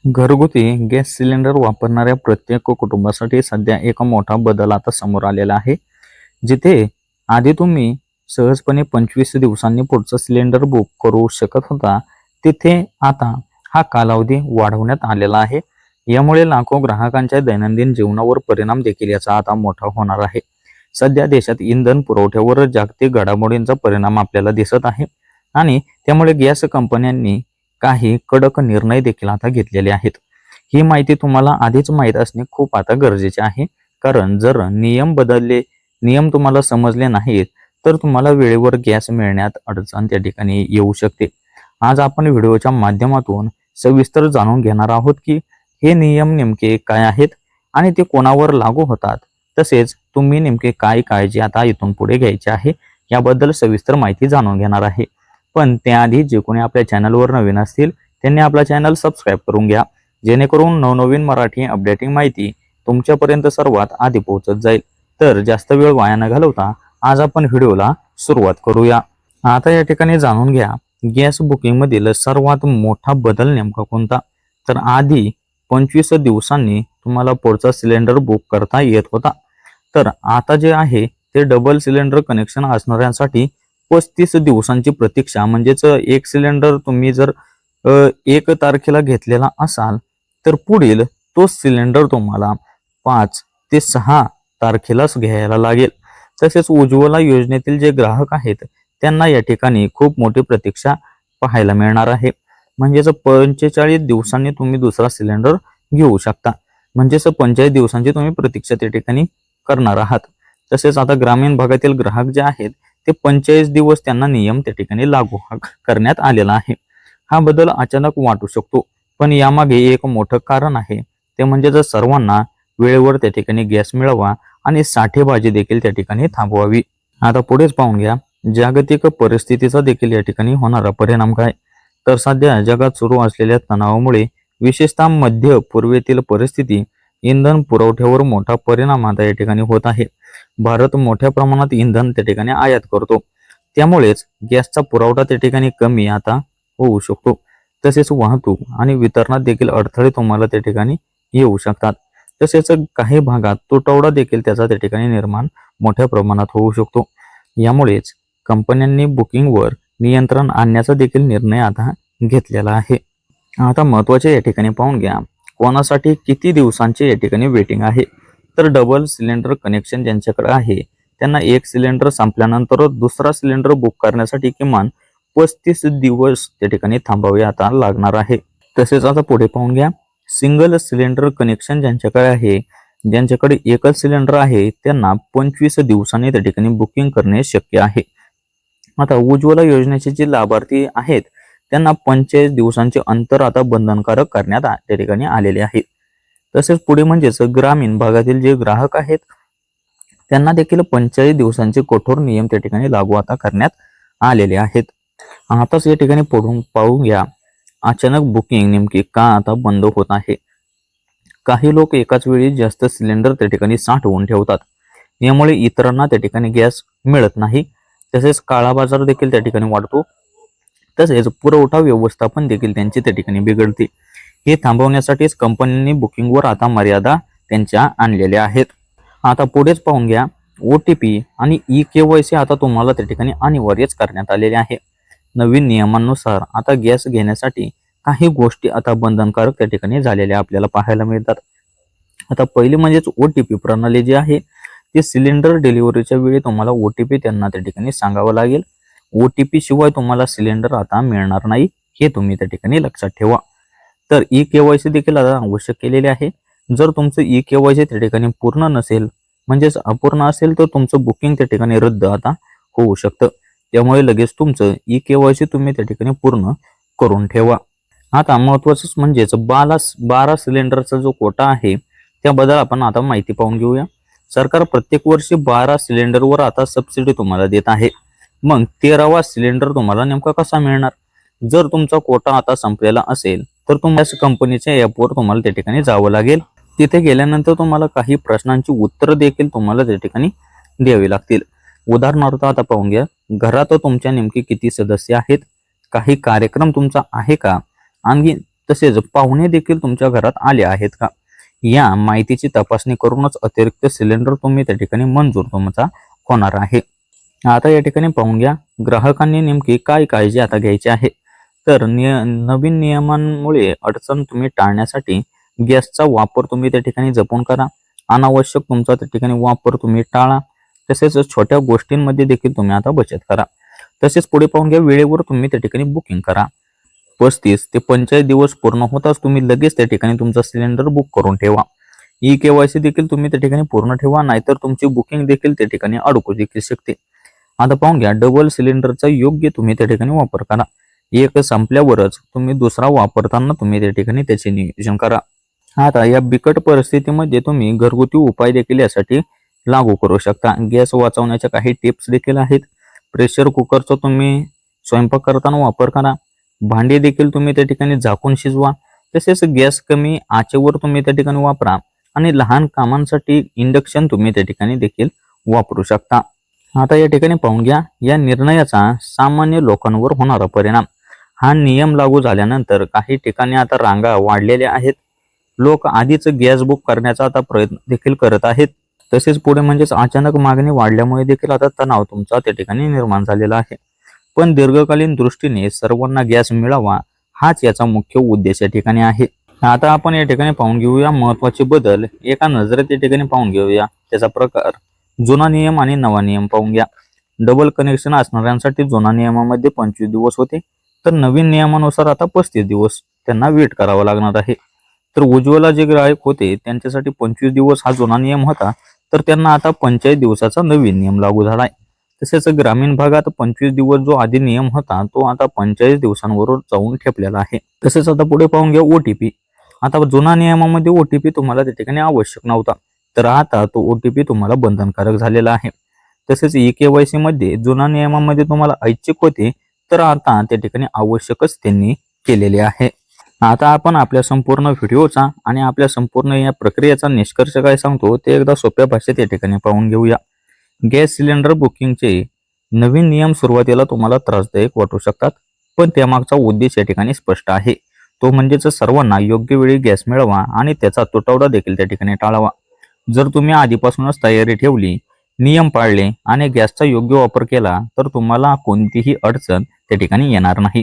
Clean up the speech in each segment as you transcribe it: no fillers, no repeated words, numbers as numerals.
घरगुती gas cylinder वापरणाऱ्या प्रत्येक कुटुंबासाठी सध्या एक मोठा बदल आता समोर आलेला आहे. जिथे आधी तुम्ही सहजपणे 25 दिवसांनी पुढचं सिलेंडर बुक करू शकत होता, तिथे आता हा कालावधी वाढवण्यात आलेला आहे. यामुळे लाखो ग्राहकांच्या दैनंदिन जीवनावर परिणाम देखील याचा आता मोठा होणार आहे. सध्या देशात इंधन पुरवठ्यावर जागतिक घडामोडींचा परिणाम आपल्याला दिसत आहे आणि त्यामुळे गॅस कंपन्यांनी काही कडक निर्णय देखील आता घेतलेले आहेत. ही माहिती तुम्हाला आधीच माहीत असणे खूप आता गरजेचे आहे. कारण जर नियम तुम्हाला समजले नाहीत, तर तुम्हाला वेळेवर गॅस मिळण्यात अडचण त्या ठिकाणी येऊ शकते. आज आपण व्हिडिओच्या माध्यमातून सविस्तर जाणून घेणार आहोत की हे नियम नेमके काय आहेत आणि ते कोणावर लागू होतात. तसेच तुम्ही नेमके काय काळजी आता इथून पुढे घ्यायची आहे याबद्दल सविस्तर माहिती जाणून घेणार आहे. पण त्याआधी जे कोणी आपल्या चॅनलवर नवीन असतील त्यांनी आपला चॅनल सबस्क्राईब करून घ्या, जेणेकरून नवनवीन मराठी अपडेटिंग माहिती तुमच्यापर्यंत सर्वात आधी पोहोचत जाईल. तर जास्त वेळ वाया न घालवता आज आपण व्हिडिओला सुरुवात करूया. आता या ठिकाणी जाणून घ्या गॅस बुकिंग मधील सर्वात मोठा बदल नेमका कोणता. तर आधी 25 दिवसांनी तुम्हाला पुढचा सिलेंडर बुक करता येत होता. तर आता जे आहे ते डबल सिलेंडर कनेक्शन असणाऱ्यांसाठी 35 दिवसांची प्रतीक्षा, म्हणजेच एक सिलेंडर तुम्ही जर 1 तारखेला घेतलेला असाल तर पुढील तोच सिलेंडर तुम्हाला 5 ते 6 तारखेलाच घ्यायला लागेल. तसेच उज्ज्वला योजनेतील जे ग्राहक आहेत त्यांना या ठिकाणी खूप मोठी प्रतीक्षा पाहायला मिळणार आहे. म्हणजेच 45 दिवसांनी तुम्ही दुसरा सिलेंडर घेऊ शकता. म्हणजेच 45 दिवसांची तुम्ही प्रतीक्षा त्या ठिकाणी करणार आहात. तसेच आता ग्रामीण भागातील ग्राहक जे आहेत ते 45 दिवस त्यांना नियम त्या ठिकाणी लागू करण्यात आलेला आहे. हा बदल अचानक वाटू शकतो, पण यामागे एक मोठं कारण आहे. ते म्हणजे जर सर्वांना वेळेवर त्या ठिकाणी गॅस मिळावा आणि साठेबाजी देखील त्या ठिकाणी थांबवावी. आता पुढेच पाहून घ्या जागतिक परिस्थितीचा देखील या ठिकाणी होणारा परिणाम काय. तर सध्या जगात सुरू असलेल्या तणावामुळे विशेषतः मध्य पूर्वेतील परिस्थिती इंधन पुरवठ्यावर मोठा परिणाम आता या ठिकाणी होत आहे. भारत मोठ्या प्रमाणात इंधन त्या ठिकाणी आयात करतो, त्यामुळेच गॅसचा पुरवठा त्या ठिकाणी कमी आता होऊ शकतो. तसेच वाहतूक आणि वितरणात देखील अडथळे तुम्हाला त्या ठिकाणी येऊ शकतात. तसेच काही भागात तुटवडा देखील त्याचा त्या ठिकाणी निर्माण मोठ्या प्रमाणात होऊ शकतो. यामुळेच कंपन्यांनी बुकिंगवर नियंत्रण आणण्याचा देखील निर्णय आता घेतलेला आहे. आता महत्त्वाचे या ठिकाणी पाहून घ्या कोणासाठी किती दिवसांचे या ठिकाणी वेटिंग आहे. तर डबल सिलेंडर कनेक्शन ज्यांच्याकडे आहे त्यांना एक सिलेंडर संपल्यानंतर दुसरा सिलेंडर बुक करण्यासाठी किमान 35 दिवस त्या ठिकाणी थांबावे आता लागणार आहे. तसेच आता पुढे पाहून घ्या सिंगल सिलेंडर कनेक्शन ज्यांच्याकडे आहे, ज्यांच्याकडे एकच सिलेंडर आहे त्यांना 25 दिवसांनी त्या ठिकाणी बुकिंग करणे शक्य आहे. आता उज्ज्वला योजनेचे जे लाभार्थी आहेत त्यांना 45 दिवसांचे अंतर आता बंधनकारक करण्यात त्या ठिकाणी आलेले आहे. तसेच पुढे म्हणजेच ग्रामीण भागातील जे ग्राहक आहेत त्यांना देखील 45 दिवसांचे कठोर नियम त्या ठिकाणी लागू आता करण्यात आलेले आहेत. आताच या ठिकाणी पाहून घ्या अचानक बुकिंग नेमकी का आता बंद होत आहे. काही लोक एकाच वेळी जास्त सिलेंडर त्या ठिकाणी साठवून ठेवतात. यामुळे इतरांना त्या ठिकाणी गॅस मिळत नाही. तसेच काळा बाजार देखील त्या ठिकाणी वाढतो. तसेच पुरवठा व्यवस्थापन देखील त्यांची त्या ठिकाणी बिघडते. हे थांबवण्यासाठीच कंपन्यांनी बुकिंगवर आता मर्यादा त्यांच्या आणलेल्या आहेत. आता पुढेच पाहून घ्या OTP आणि eKYC आता तुम्हाला त्या ठिकाणी अनिवार्यच करण्यात आलेले आहे. नवीन नियमांनुसार आता गॅस घेण्यासाठी काही गोष्टी आता बंधनकारक त्या ठिकाणी झालेल्या आपल्याला पाहायला मिळतात. आता पहिली म्हणजेच OTP प्रणाली जी आहे ती सिलेंडर डिलिव्हरीच्या वेळी तुम्हाला OTP त्यांना त्या ठिकाणी सांगावं लागेल. OTP शिवाय तुम्हाला सिलेंडर आता मिळणार नाही, हे तुम्ही त्या ठिकाणी लक्षात ठेवा. तर eKYC देखील आता आवश्यक केलेले आहे. जर तुमचं eKYC त्या ठिकाणी पूर्ण नसेल म्हणजेच अपूर्ण असेल तर तुमचं बुकिंग त्या ठिकाणी रद्द आता होऊ शकतं. त्यामुळे लगेच तुमचं eKYC तुम्ही त्या ठिकाणी पूर्ण करून ठेवा. आता महत्त्वाचं म्हणजेच 12 सिलेंडरचा जो कोटा आहे त्याबद्दल आपण आता माहिती पाहून घेऊया. सरकार प्रत्येक वर्षी 12 सिलेंडरवर आता सबसिडी तुम्हाला देत आहे. मग 13वा सिलेंडर तुम्हाला नेमका कसा मिळणार. जर तुमचा कोटा आता संपलेला असेल तर तुम्हाला कंपनीच्या ॲपवर तुम्हाला त्या ठिकाणी जावं लागेल. तिथे गेल्यानंतर तुम्हाला काही प्रश्नांची उत्तर देखील तुम्हाला त्या ठिकाणी द्यावी लागतील. उदाहरणार्थ आता पाहून घ्या घरात तुमच्या नेमके किती सदस्य आहेत, काही कार्यक्रम तुमचा आहे का, आणि तसेच पाहुणे देखील तुमच्या घरात आले आहेत का, या माहितीची तपासणी करूनच अतिरिक्त सिलेंडर तुम्ही त्या ठिकाणी मंजूर तुमचा होणार आहे. आता या ठिकाणी पाहून घ्या, ग्राहकांनी नेमकी काय काळजी आता घ्यायची आहे. तर नवीन नियमांमुळे अडचण तुम्ही टाळण्यासाठी गॅसचा वापर तुम्ही त्या ठिकाणी जपून करा. अनावश्यक तुमचा त्या ठिकाणी वापर तुम्ही टाळा. तसेच छोट्या गोष्टींमध्ये देखील तुम्ही आता बचत करा. तसेच पुढे पाहून घ्या, वेळेवर तुम्ही त्या ठिकाणी बुकिंग करा. 35 ते 45 दिवस पूर्ण होताच तुम्ही लगेच त्या ठिकाणी तुमचा सिलेंडर बुक करून ठेवा. KYC देखील तुम्ही त्या ठिकाणी पूर्ण ठेवा, नाहीतर तुमची बुकिंग देखील त्या ठिकाणी अडकू देखील शकते. आता पाहून घ्या, डबल सिलेंडरचा योग्य तुम्ही त्या ठिकाणी वापर करा. एक संपल्यावरच तुम्ही दुसरा वापरताना तुम्ही त्या ठिकाणी त्याचे नियोजन करा. आता या बिकट परिस्थितीमध्ये तुम्ही घरगुती उपाय देखील यासाठी लागू करू शकता. गॅस वाचवण्याच्या काही टिप्स देखील आहेत. प्रेशर कुकरचा तुम्ही स्वयंपाक करताना वापर करा. भांडी देखील तुम्ही त्या ठिकाणी झाकून शिजवा. तसेच गॅस कमी आचेवर तुम्ही त्या ठिकाणी वापरा आणि लहान कामांसाठी इंडक्शन तुम्ही त्या ठिकाणी देखील वापरू शकता. आता या ठिकाणी पाहून घ्या, या निर्णयाचा सामान्य लोकांवर होणारा परिणाम. हा नियम लागू झाल्यानंतर काही ठिकाणी आता रांगा वाढलेल्या आहेत. लोक आधीच गॅस बुक करण्याचा आता प्रयत्न देखील करत आहेत. तसेच पुढे म्हणजेच अचानक मागणी वाढल्यामुळे देखील आता तणाव तुमचा त्या ठिकाणी निर्माण झालेला आहे. पण दीर्घकालीन दृष्टीने सर्वांना गॅस मिळावा हाच याचा मुख्य उद्देश या ठिकाणी आहे. आता आपण या ठिकाणी पाहून घेऊया महत्वाचे बदल. एका नजरेत या ठिकाणी पाहून घेऊया त्याचा प्रकार. जुना नियम आणि नवा नियम पाहून घ्या. डबल कनेक्शन असणाऱ्यांसाठी जुना नियमामध्ये 25 दिवस होते, तर नवीन नियमानुसार आता 35 दिवस त्यांना वेट करावा लागणार आहे. तर उज्ज्वला जे ग्राहक होते त्यांच्यासाठी 25 दिवस हा जुना नियम होता, तर त्यांना आता 45 दिवसाचा नवीन नियम लागू झालाय. तसेच ग्रामीण भागात 25 दिवस जो आधी नियम होता तो आता 45 दिवसांवर जाऊन ठेपलेला आहे. तसेच आता पुढे पाहून घ्या OTP. आता जुना नियमामध्ये OTP तुम्हाला त्या ठिकाणी आवश्यक नव्हता, तर आता तो OTP तुम्हाला बंधनकारक झालेला आहे. तसेच KYC मध्ये जुना नियमामध्ये तुम्हाला ऐच्छिक होते, तर आता त्या ठिकाणी आवश्यकच त्यांनी केलेले आहे. आता आपण आपल्या संपूर्ण व्हिडिओचा आणि आपल्या संपूर्ण या प्रक्रियेचा निष्कर्ष काय सांगतो ते एकदा सोप्या भाषेत या ठिकाणी पाहून घेऊया. गॅस सिलेंडर बुकिंगचे नवीन नियम सुरुवातीला तुम्हाला त्रासदायक वाटू शकतात, पण त्यामागचा उद्देश या ठिकाणी स्पष्ट आहे. तो म्हणजेच सर्वांना योग्य वेळी गॅस मिळवा आणि त्याचा तुटवडा देखील त्या ठिकाणी टाळावा. जर तुम्ही आधीपासूनच तयारी ठेवली, नियम पाळले आणि गॅसचा योग्य वापर केला, तर तुम्हाला कोणतीही अडचण त्या ठिकाणी येणार नाही.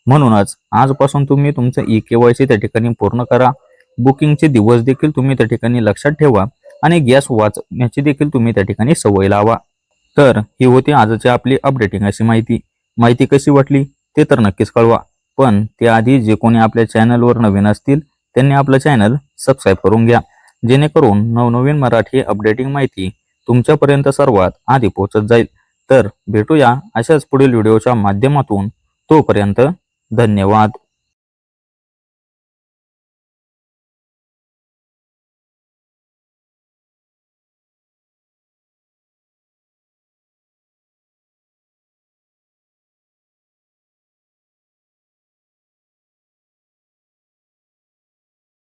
म्हणूनच आजपासून तुम्ही तुमचं KYC त्या ठिकाणी पूर्ण करा. बुकिंगचे दिवस देखील तुम्ही त्या ठिकाणी लक्षात ठेवा आणि गॅस वाचवण्याची देखील तुम्ही त्या ठिकाणी सवय लावा. तर ही होती आजची आपली अपडेटिंग अशी माहिती कशी वाटली ते तर नक्कीच कळवा. पण त्याआधी जे कोणी आपल्या चॅनलवर नवीन असतील त्यांनी आपलं चॅनल सबस्क्राईब करून घ्या, जेणेकरून नवनवीन मराठी अपडेटिंग माहिती तुमच्यापर्यंत सर्वात आधी पोहोचत जाईल. तर भेटूया अशाच पुढील व्हिडिओच्या माध्यमातून. तोपर्यंत धन्यवाद.